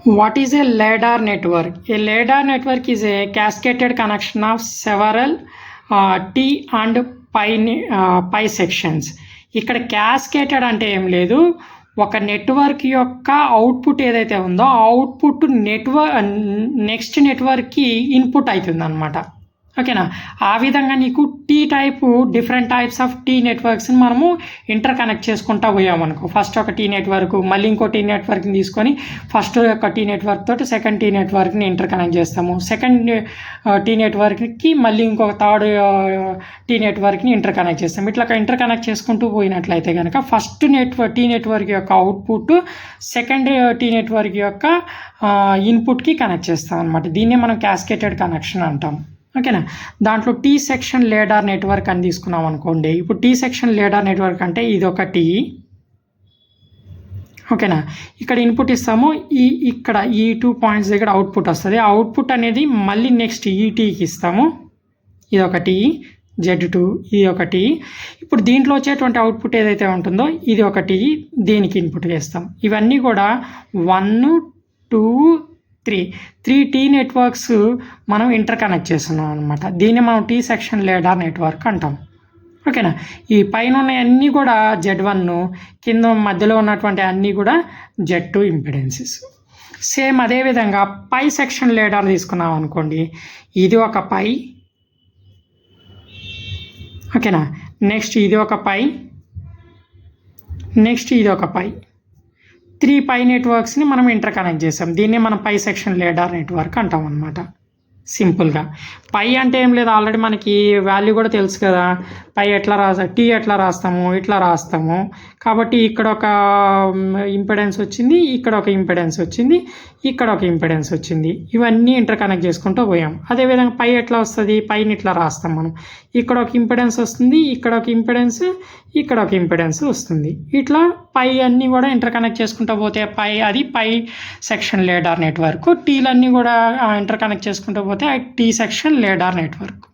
What is a LiDAR network? A LiDAR network is a cascaded connection of several T and pi sections. ఇక్కడ క్యాస్కేటెడ్ అంటే ఏం లేదు, ఒక network యొక్క output ఏదైతే ఉందో ఆ అవుట్పుట్ నెక్స్ట్ నెట్వర్క్కి ఇన్పుట్ అవుతుంది అనమాట. ఓకేనా, ఆ విధంగా నీకు T type different types of T నెట్వర్క్స్ని మనము ఇంటర్ కనెక్ట్ చేసుకుంటా పోయామనుకో. ఫస్ట్ ఒక టీ నెట్వర్క్, మళ్ళీ ఇంకో టీ నెట్వర్క్ని తీసుకొని ఫస్ట్ ఒక టీ నెట్వర్క్ తోటి సెకండ్ టీ నెట్వర్క్ని ఇంటర్ కనెక్ట్ చేస్తాము. సెకండ్ టీ నెట్వర్క్కి మళ్ళీ ఇంకొక థర్డ్ టీ నెట్వర్క్ని ఇంటర్ కనెక్ట్ చేస్తాము. ఇట్లా ఇంటర్ కనెక్ట్ చేసుకుంటూ పోయినట్లయితే కనుక ఫస్ట్ టీ నెట్వర్క్ యొక్క అవుట్పుట్ సెకండ్ టీ నెట్వర్క్ యొక్క ఇన్పుట్కి కనెక్ట్ చేస్తాం అనమాట. దీన్నే మనం క్యాస్కేటెడ్ కనెక్షన్ అంటాం. ఓకేనా, దాంట్లో టీ సెక్షన్ లేడార్ నెట్వర్క్ అని తీసుకున్నాం అనుకోండి. ఇప్పుడు టీ సెక్షన్ లేడార్ నెట్వర్క్ అంటే ఇది ఒక టీ. ఓకేనా, ఇక్కడ ఇన్పుట్ ఇస్తాము, ఇక్కడ ఈ 2 పాయింట్స్ దగ్గర అవుట్పుట్ వస్తుంది. ఆ అవుట్పుట్ అనేది మళ్ళీ నెక్స్ట్ ఈ టీకి ఇస్తాము. ఇది ఒక టీ, Z2, ఇది ఒక టీ. ఇప్పుడు దీంట్లో వచ్చేటువంటి అవుట్పుట్ ఏదైతే ఉంటుందో ఇది ఒక టీ, దీనికి ఇన్పుట్ చేస్తాం. ఇవన్నీ కూడా 1, 2, 3 టీ నెట్వర్క్స్ మనం ఇంటర్ కనెక్ట్ చేస్తున్నాం అనమాట. దీన్ని మనం టీ సెక్షన్ లేడార్ నెట్వర్క్ అంటాం. ఓకేనా, ఈ పైన ఉన్నవన్నీ కూడా Z1, కింద మధ్యలో ఉన్నటువంటి అన్నీ కూడా Z2 ఇంపిడెన్సెస్. సేమ్ అదేవిధంగా పై సెక్షన్ లేడార్ తీసుకున్నాం అనుకోండి. ఇది ఒక పై. ఓకేనా, నెక్స్ట్ ఇది ఒక పై, నెక్స్ట్ ఇది ఒక పై. 3 పై నెట్వర్క్స్ని మనం ఇంటర్ కనెక్ట్ చేసాం. దీన్నే మనం పై సెక్షన్ లేడార్ నెట్వర్క్ అంటాం అనమాట. సింపుల్గా పై అంటే ఏం లేదు, ఆల్రెడీ మనకి వాల్యూ కూడా తెలుసు కదా. పై ఎట్లా టీ ఎట్లా రాస్తాము, ఇట్లా రాస్తాము. కాబట్టి ఇక్కడ ఒక ఇంపెడెన్స్ వచ్చింది, ఇక్కడ ఒక ఇంపెడెన్స్ వచ్చింది, ఇక్కడ ఒక ఇంపెడెన్స్ వచ్చింది. ఇవన్నీ ఇంటర్ కనెక్ట్ చేసుకుంటూ పోయాం. అదేవిధంగా పై ఎట్లా వస్తుంది, పైని ఇట్లా రాస్తాం మనం. ఇక్కడ ఒక ఇంపెడెన్స్ వస్తుంది, ఇక్కడ ఒక ఇంపెడెన్స్, ఇక్కడ ఒక ఇంపెడెన్స్ వస్తుంది. ఇట్లా పై అన్నీ కూడా ఇంటర్ కనెక్ట్ చేసుకుంటూ పోతే అది పై సెక్షన్ లేడార్ నెట్వర్క్. టీలన్నీ కూడా ఇంటర్ కనెక్ట్ చేసుకుంటూ పోతే టీ సెక్షన్ లేడార్ నెట్వర్క్.